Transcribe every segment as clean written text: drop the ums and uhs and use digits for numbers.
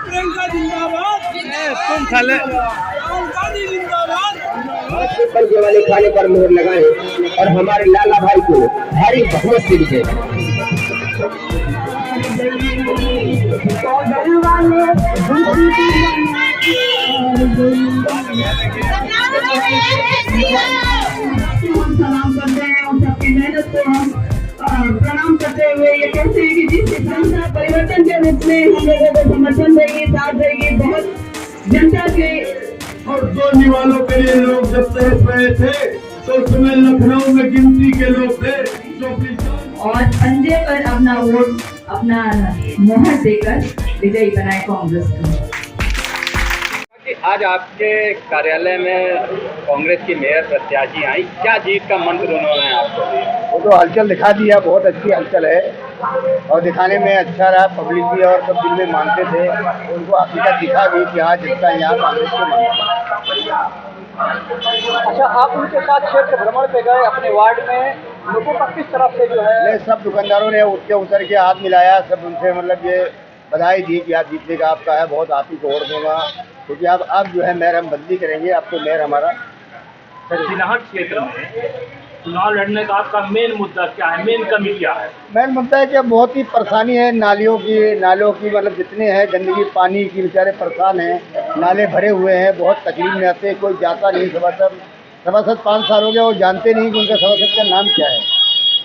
प्रियंका जिंदाबाद, तुम खाले राहुल गांधी जिंदाबाद। पेपर के वाले खाने पर मोहर लगाए और हमारे लाला भाई को भारी बहुमत से विजय। सलाम करते हैं और सबकी मेहनत को हम प्रणाम करते हुए ये कहते हैं कि जिस जनता परिवर्तन के रूप में हम लोगों को समर्थन देगी, साथ देगी, बहुत जनता के और सोने वालों के लिए लोग जब तहस रहे थे तो उस समय लखनऊ में गिनती के लोग थे जो और पंजे पर अपना वोट, अपना मोहर देकर विजयी बनाए कांग्रेस को। आज आपके कार्यालय में कांग्रेस की मेयर प्रत्याशी आई, क्या जीत का मंत्र उन्होंने आपको दिया? वो तो हलचल दिखा दिया, बहुत अच्छी हलचल है और दिखाने में अच्छा रहा। पब्लिक भी और सब दिल में मानते थे, उनको हकीकत दिखा भी कि हाँ जितना यहाँ कांग्रेस को मानते। अच्छा, आप उनके साथ क्षेत्र भ्रमण पे गए, अपने वार्ड में लोगों का किस तरफ से जो है? सब दुकानदारों ने उठ के उतर के हाथ मिलाया, सब उनसे मतलब ये बधाई दी कि आप जीतने का आपका है, बहुत आप ही को वोट दूंगा क्योंकि अब जो है मेयर हम बदली करेंगे, अब तो मेयर हमारा। चिनाहट क्षेत्र में चुनाव लड़ने का आपका मेन मुद्दा क्या है, मेन कमी क्या है? मेन मुद्दा है कि बहुत ही परेशानी है नालों की मतलब जितने हैं गंदगी पानी की, बेचारे परेशान हैं, नाले भरे हुए हैं, बहुत तकलीफ में आते हैं, कोई जाता नहीं। सभासद 5 साल हो गए, वो जानते नहीं कि उनका सभासद का नाम क्या है।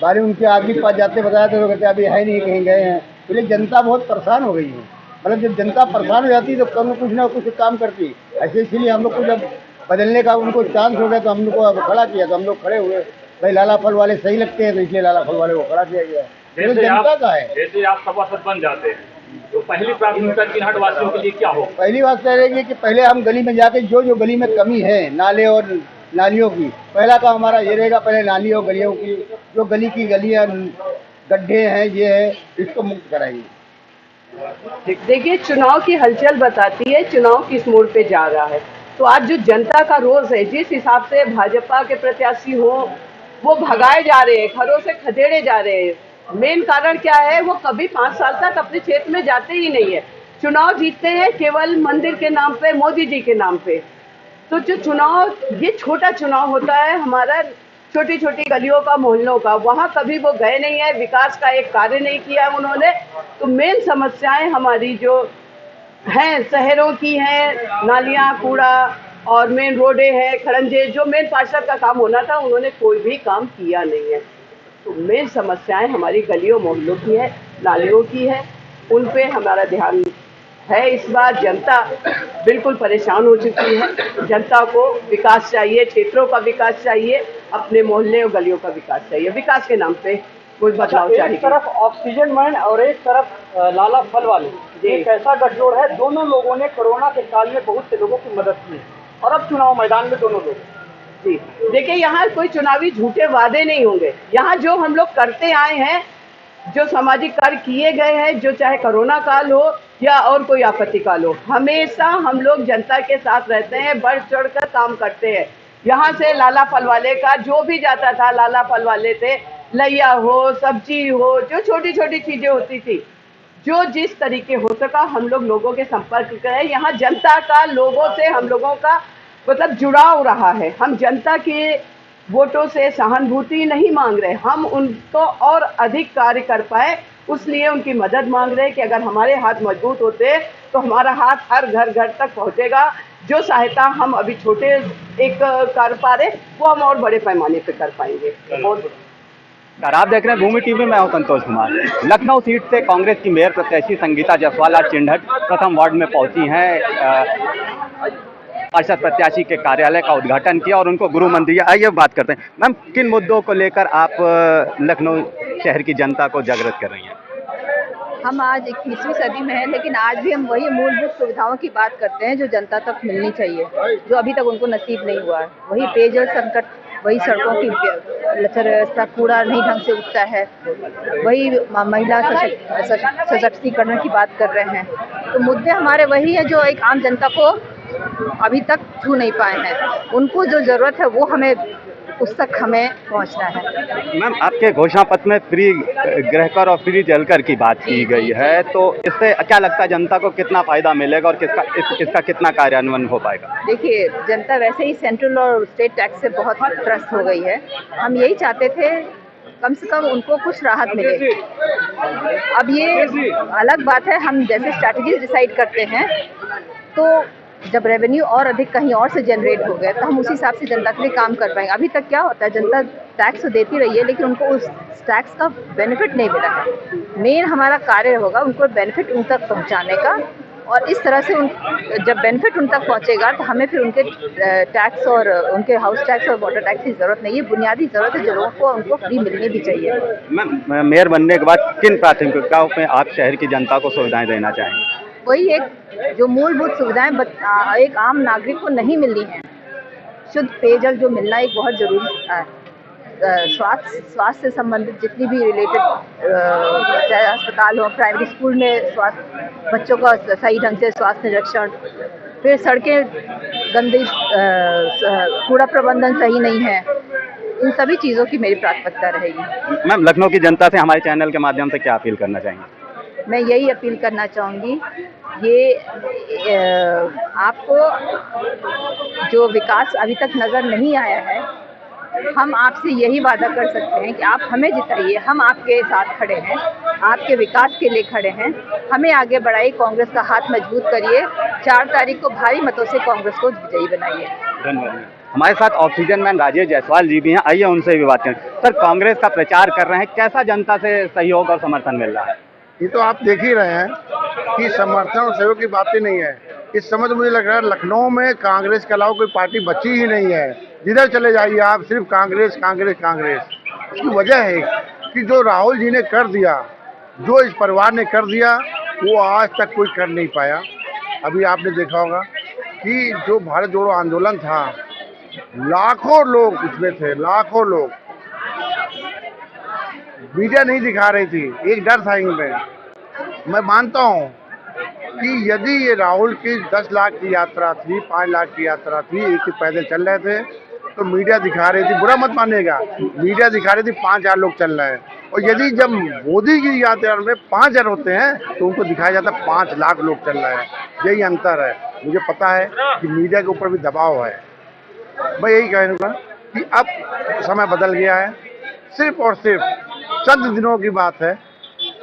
बारी उनके आगे पास जाते बताया तो कहते अभी है नहीं, कहीं गए हैं। इसलिए जनता बहुत परेशान हो गई है। मतलब जब जनता परेशान हो जाती तो कभी कुछ ना कुछ काम करती ऐसे। इसीलिए हम लोग को जब बदलने का उनको चांस हो गया तो हम लोग को खड़ा किया, तो हम लोग खड़े हुए। भाई लाला फल वाले सही लगते हैं तो इसलिए लाला फल वाले को खड़ा किया गया। जनता का है। जैसे आप सभासद बन जाते हैं तो पहली प्राथमिकता चिनाहट वासियों के लिए क्या हो? पहली बात यह रहेगी कि पहले हम गली में जाके जो गली में कमी है नाले और नालियों की, पहला काम हमारा ये रहेगा, पहले नाली और गलियों की, जो गली की गलियाँ गड्ढे हैं ये है, इसको मुक्त कराएंगे। देखिए, चुनाव की हलचल बताती है चुनाव किस मोड़ पे जा रहा है। तो आज जो जनता का रोष है, जिस हिसाब से भाजपा के प्रत्याशी हो वो भगाए जा रहे हैं, घरों से खदेड़े जा रहे हैं, मेन कारण क्या है? वो कभी 5 साल तक अपने क्षेत्र में जाते ही नहीं है। चुनाव जीतते हैं केवल मंदिर के नाम पे, मोदी जी के नाम पे। तो जो चुनाव, ये छोटा चुनाव होता है हमारा, छोटी छोटी गलियों का, मोहल्लों का, वहाँ कभी वो गए नहीं है, विकास का एक कार्य नहीं किया उन्होंने। तो मेन समस्याएं हमारी जो हैं शहरों की हैं, नालियाँ, कूड़ा और मेन रोडे हैं, खड़ंजे, जो मेन पार्षद का काम होना था उन्होंने कोई भी काम किया नहीं है। तो मेन समस्याएं हमारी गलियों मोहल्लों की है, नालियों की है, उन पे हमारा ध्यान है। इस बार जनता बिल्कुल परेशान हो चुकी है। जनता को विकास चाहिए, क्षेत्रों का विकास चाहिए, अपने मोहल्ले और गलियों का विकास चाहिए। विकास के नाम पे कोई बदलाव चाहिए। एक तरफ ऑक्सीजन मैन और एक तरफ लाला फल वाले, एक ऐसा गठजोड़ है। दोनों लोगों ने कोरोना के काल में बहुत से लोगों की मदद की और अब चुनाव मैदान में दोनों लोग। जी देखिए, यहाँ कोई चुनावी झूठे वादे नहीं होंगे। यहाँ जो हम लोग करते आए हैं, जो सामाजिक कार्य किए गए हैं, जो चाहे कोरोना काल हो या और कोई आपत्ति काल हो, हमेशा हम लोग जनता के साथ रहते हैं, बढ़ चढ़ कर काम करते हैं। यहाँ से लाला फल वाले का जो भी जाता था, लाला फल वाले थे, लैया हो, सब्जी हो, जो छोटी छोटी चीजें होती थी, जो जिस तरीके हो सका हम लोग लोगों के संपर्क करें। यहाँ जनता का, लोगों से हम लोगों का मतलब जुड़ाव रहा है। हम जनता के वोटों से सहानुभूति नहीं मांग रहे, हम उनको और अधिक कार्य कर पाए उसलिए उनकी मदद मांग रहे हैं कि अगर हमारे हाथ मजबूत होते तो हमारा हाथ हर घर घर तक पहुंचेगा। जो सहायता हम अभी छोटे एक कर पा रहे वो हम और बड़े पैमाने पे कर पाएंगे। आप देख रहे हैं भूमि टीवी, मैं हूं संतोष कुमार। लखनऊ सीट से कांग्रेस की मेयर प्रत्याशी संगीता जायसवाल आज चिंढट प्रथम वार्ड में पहुंची हैं। पार्षद प्रत्याशी के कार्यालय का उद्घाटन किया और उनको गुरु मंत्र दिया। आइए बात करते हैं। मैम, किन मुद्दों को लेकर आप लखनऊ शहर की जनता को जागृत कर रही हैं? हम आज 21वीं सदी में हैं, लेकिन आज भी हम वही मूलभूत सुविधाओं की बात करते हैं जो जनता तक मिलनी चाहिए, जो अभी तक उनको नसीब नहीं हुआ है। वही पेयजल संकट, वही सड़कों की लचर व्यवस्था, कूड़ा नहीं ढंग से उठता है, वही महिला सशक्तिकरण की बात कर रहे हैं। तो मुद्दे हमारे वही है जो एक आम जनता को अभी तक छू नहीं पाए हैं। उनको जो ज़रूरत है वो हमें उस तक हमें पहुंचना है। मैम, आपके घोषणा पत्र में फ्री गृहकर और फ्री जलकर की बात की गई है, तो इससे क्या लगता है जनता को कितना फायदा मिलेगा और इसका कितना कार्यान्वयन हो पाएगा? देखिए, जनता वैसे ही सेंट्रल और स्टेट टैक्स से बहुत त्रस्त हो गई है। हम यही चाहते थे कम से कम उनको कुछ राहत मिले। अब ये अलग बात है, हम जैसे स्ट्रैटेजीज डिसाइड करते हैं तो जब रेवेन्यू और अधिक कहीं और से जनरेट हो गए तो हम उसी हिसाब से जनता के लिए काम कर पाएंगे। अभी तक क्या होता है, जनता टैक्स तो देती रही है लेकिन उनको उस टैक्स का बेनिफिट नहीं मिला है। मेन हमारा कार्य होगा उनको बेनिफिट उन तक पहुंचाने का, और इस तरह से जब बेनिफिट उन तक पहुंचेगा तो हमें फिर उनके टैक्स और उनके हाउस टैक्स और वाटर टैक्स की ज़रूरत नहीं है। बुनियादी ज़रूरत है जो लोगों को उनको फ्री मिलनी भी चाहिए। मैम, मेयर बनने के बाद किन प्राथमिकताओं में आप शहर की जनता को सुविधाएं देना चाहेंगे? वही एक जो मूलभूत सुविधाएं एक आम नागरिक को नहीं मिलनी है। शुद्ध पेयजल जो मिलना एक बहुत जरूरी है। स्वास्थ्य से संबंधित जितनी भी रिलेटेड चाहे अस्पताल हो, प्राइमरी स्कूल में स्वास्थ्य, बच्चों का सही ढंग से स्वास्थ्य निरीक्षण, फिर सड़कें गंदी, कूड़ा प्रबंधन सही नहीं है, इन सभी चीज़ों की मेरी प्राथमिकता रहेगी। मैम, लखनऊ की जनता से हमारे चैनल के माध्यम से क्या अपील करना चाहेंगे? मैं यही अपील करना चाहूँगी, ये आपको जो विकास अभी तक नज़र नहीं आया है, हम आपसे यही वादा कर सकते हैं कि आप हमें जिताइए। हम आपके साथ खड़े हैं, आपके विकास के लिए खड़े हैं। हमें आगे बढ़ाइए, कांग्रेस का हाथ मजबूत करिए। 4 तारीख को भारी मतों से कांग्रेस को विजयी बनाइए। धन्यवाद। हमारे साथ ऑक्सीजन मैन राजेश जायसवाल जी भी हैं, आइए उनसे भी बात करें। सर, कांग्रेस का प्रचार कर रहे हैं, कैसा जनता से सहयोग और समर्थन मिल रहा है? ये तो आप देख ही रहे हैं कि समर्थन और सहयोग की बातें नहीं है। इस समय तो मुझे लग रहा है लखनऊ में कांग्रेस के अलावा कोई पार्टी बची ही नहीं है। जिधर चले जाइए आप, सिर्फ कांग्रेस कांग्रेस कांग्रेस। उसकी वजह है कि जो राहुल जी ने कर दिया, जो इस परिवार ने कर दिया, वो आज तक कोई कर नहीं पाया। अभी आपने देखा होगा कि जो भारत जोड़ो आंदोलन था, लाखों लोग उसमें थे, लाखों लोग। मीडिया नहीं दिखा रही थी, एक डर था इनमें। मैं मानता हूँ कि यदि ये राहुल की 10 लाख की यात्रा थी, 5 लाख की यात्रा थी, एक ही पैदल चल रहे थे, तो मीडिया दिखा रही थी, बुरा मत मानिएगा, मीडिया दिखा रही थी 5,000 लोग चल रहे हैं। और यदि जब मोदी की यात्रा में 5,000 होते हैं तो उनको दिखाया जाता 5 लाख लोग चल रहे हैं। यही अंतर है। मुझे पता है कि मीडिया के ऊपर भी दबाव है। मैं यही कहूँगा कि अब समय बदल गया है। सिर्फ और सिर्फ चंद दिनों की बात है,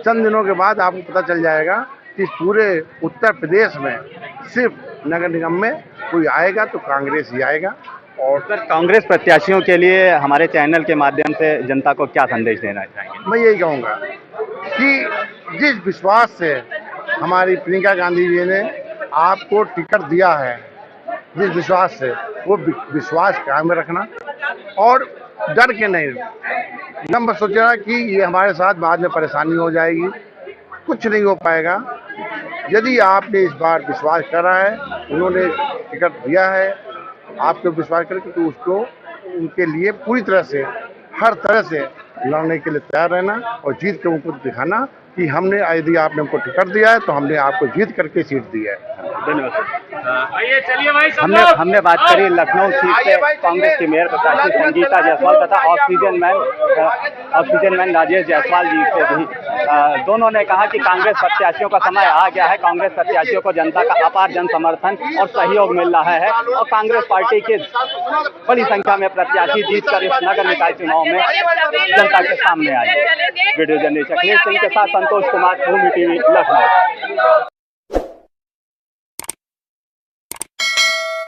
चंद दिनों के बाद आपको पता चल जाएगा कि पूरे उत्तर प्रदेश में सिर्फ नगर निगम में कोई आएगा तो कांग्रेस ही आएगा। और सर, कांग्रेस प्रत्याशियों के लिए हमारे चैनल के माध्यम से जनता को क्या संदेश देना चाहेंगे? मैं यही कहूँगा कि जिस विश्वास से हमारी प्रियंका गांधी जी ने आपको टिकट दिया है, जिस विश्वास से, वो विश्वास कायम रखना और डर के नहीं। हम बस सोच रहा कि ये हमारे साथ बाद में परेशानी हो जाएगी, कुछ नहीं हो पाएगा। यदि आपने इस बार विश्वास करा है, उन्होंने टिकट दिया है, आपको विश्वास करके तो उसको उनके लिए पूरी तरह से, हर तरह से लड़ने के लिए तैयार रहना और जीत के उनको दिखाना कि हमने, यदि आपने हमको टिकट दिया है तो हमने आपको जीत करके सीट दी है। धन्यवाद। हमने बात करी लखनऊ सीट से कांग्रेस की मेयर प्रत्याशी संगीता जायसवाल तथा ऑक्सीजन मैन राजेश जायसवाल जी से भी। दोनों ने कहा कि कांग्रेस प्रत्याशियों का समय आ गया है। कांग्रेस प्रत्याशियों को जनता का अपार जन समर्थन और सहयोग मिल रहा है और कांग्रेस पार्टी के बड़ी संख्या में प्रत्याशी जीतकर इस नगर निकाय चुनाव में जनता के सामने आए। वीडियो जर्नलिस्ट अखिलेश सिंह के साथ संतोष कुमार, भूमि टीवी, लखनऊ।